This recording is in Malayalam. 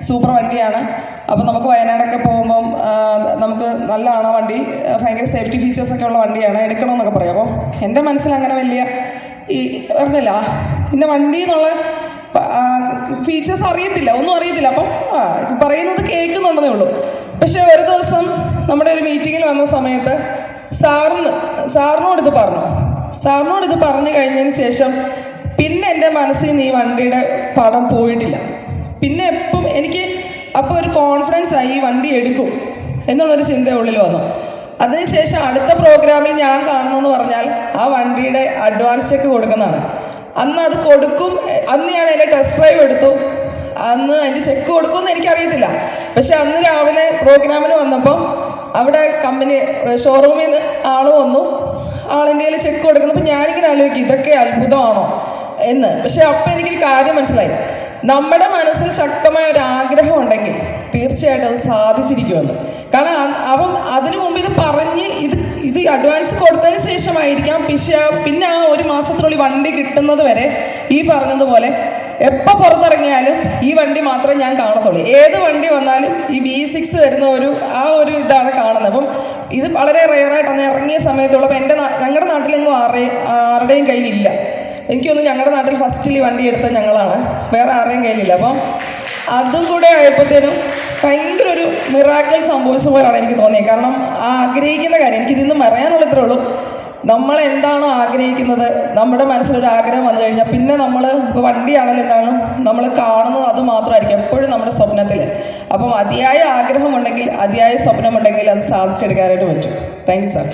സൂപ്പർ വണ്ടിയാണ്. അപ്പോൾ നമുക്ക് വയനാടൊക്കെ പോകുമ്പം നമുക്ക് നല്ലതാണ് വണ്ടി, ഭയങ്കര സേഫ്റ്റി ഫീച്ചേഴ്സൊക്കെ ഉള്ള വണ്ടിയാണ്, എടുക്കണമെന്നൊക്കെ പറയും. അപ്പോൾ എൻ്റെ മനസ്സിൽ അങ്ങനെ വലിയ ഈ പറഞ്ഞില്ല പിന്നെ വണ്ടി എന്നുള്ള ഫീച്ചേഴ്സ് അറിയത്തില്ല, ഒന്നും അറിയത്തില്ല. അപ്പം പറയുന്നത് കേൾക്കുന്നുണ്ടെന്നേ ഉള്ളൂ. പക്ഷെ ഒരു ദിവസം നമ്മുടെ ഒരു മീറ്റിങ്ങിൽ വന്ന സമയത്ത് സാറിനോട് ഇത് പറഞ്ഞു കഴിഞ്ഞതിന് ശേഷം പിന്നെ എൻ്റെ മനസ്സിൽ നിന്ന് ഈ വണ്ടിയുടെ പടം പോയിട്ടില്ല. പിന്നെ എപ്പം എനിക്ക് അപ്പോൾ ഒരു കോൺഫിഡൻസ് ആയി, ഈ വണ്ടി എടുക്കും എന്നുള്ളൊരു ചിന്ത ഉള്ളിൽ വന്നു. അതിനുശേഷം അടുത്ത പ്രോഗ്രാമിൽ ഞാൻ കാണുന്നതെന്ന് പറഞ്ഞാൽ ആ വണ്ടിയുടെ അഡ്വാൻസ് ചെക്ക് കൊടുക്കുന്നതാണ്. അന്ന് അത് കൊടുക്കും, അന്ന് ഞാൻ അതിൻ്റെ ടെസ്റ്റ് ഡ്രൈവ് എടുത്തു. അന്ന് അതിൻ്റെ ചെക്ക് കൊടുക്കുമെന്ന് എനിക്കറിയത്തില്ല. പക്ഷെ അന്ന് രാവിലെ പ്രോഗ്രാമിന് വന്നപ്പം അവിടെ കമ്പനി ഷോറൂമിൽ നിന്ന് ആൾ വന്നു, ആളിൻ്റെ കയ്യിൽ ചെക്ക് കൊടുക്കുന്നപ്പോൾ ഞാനിങ്ങനെ ആലോചിക്കും ഇതൊക്കെ അത്ഭുതമാണോ എന്ന്. പക്ഷെ അപ്പം എനിക്കൊരു കാര്യം മനസ്സിലായി, നമ്മുടെ മനസ്സിൽ ശക്തമായ ഒരു ആഗ്രഹം ഉണ്ടെങ്കിൽ തീർച്ചയായിട്ടും അത് സാധിച്ചിരിക്കുമെന്ന്. കാരണം അവൻ അതിനു മുമ്പ് ഇത് പറഞ്ഞ് ഇത് അഡ്വാൻസ് കൊടുത്തതിന് ശേഷമായിരിക്കാം പിന്നെ ആ ഒരു മാസത്തിനുള്ളിൽ വണ്ടി കിട്ടുന്നത് വരെ ഈ പറഞ്ഞതുപോലെ എപ്പോൾ പുറത്തിറങ്ങിയാലും ഈ വണ്ടി മാത്രമേ ഞാൻ കാണത്തുള്ളൂ. ഏത് വണ്ടി വന്നാലും ഈ V6 വരുന്ന ഒരു ഇതാണ് കാണുന്നത്. അപ്പം ഇത് വളരെ റെയറായിട്ട് അന്ന് ഇറങ്ങിയ സമയത്തുള്ളപ്പോൾ ഞങ്ങളുടെ നാട്ടിലെങ്ങും ആരുടെയും കയ്യിലില്ല. എനിക്കൊന്നും ഞങ്ങളുടെ നാട്ടിൽ ഫസ്റ്റിൽ വണ്ടി എടുത്ത ഞങ്ങളാണ്, വേറെ ആരുടെയും കയ്യിലില്ല. അപ്പം അതും കൂടെ ആയപ്പോഴത്തേനും ഭയങ്കര ഒരു മിറാക്കിൾ സംഭവിച്ച പോലെയാണ് എനിക്ക് തോന്നിയത്. കാരണം ആഗ്രഹിക്കുന്ന കാര്യം എനിക്കിതിന്ന് പറയാനുള്ള ഇത്രേ ഉള്ളൂ. നമ്മൾ എന്താണോ ആഗ്രഹിക്കുന്നത്, നമ്മുടെ മനസ്സിലൊരു ആഗ്രഹം വന്നു കഴിഞ്ഞാൽ പിന്നെ നമ്മൾ ഇപ്പോൾ വണ്ടിയാണെങ്കിലും എന്താണ് നമ്മൾ കാണുന്നത് അത് മാത്രമായിരിക്കും എപ്പോഴും നമ്മുടെ സ്വപ്നത്തിൽ. അപ്പം അതിയായ ആഗ്രഹമുണ്ടെങ്കിൽ, അതിയായ സ്വപ്നമുണ്ടെങ്കിൽ അത് സാധിച്ചെടുക്കാനായിട്ട് പറ്റും. Thank you sir.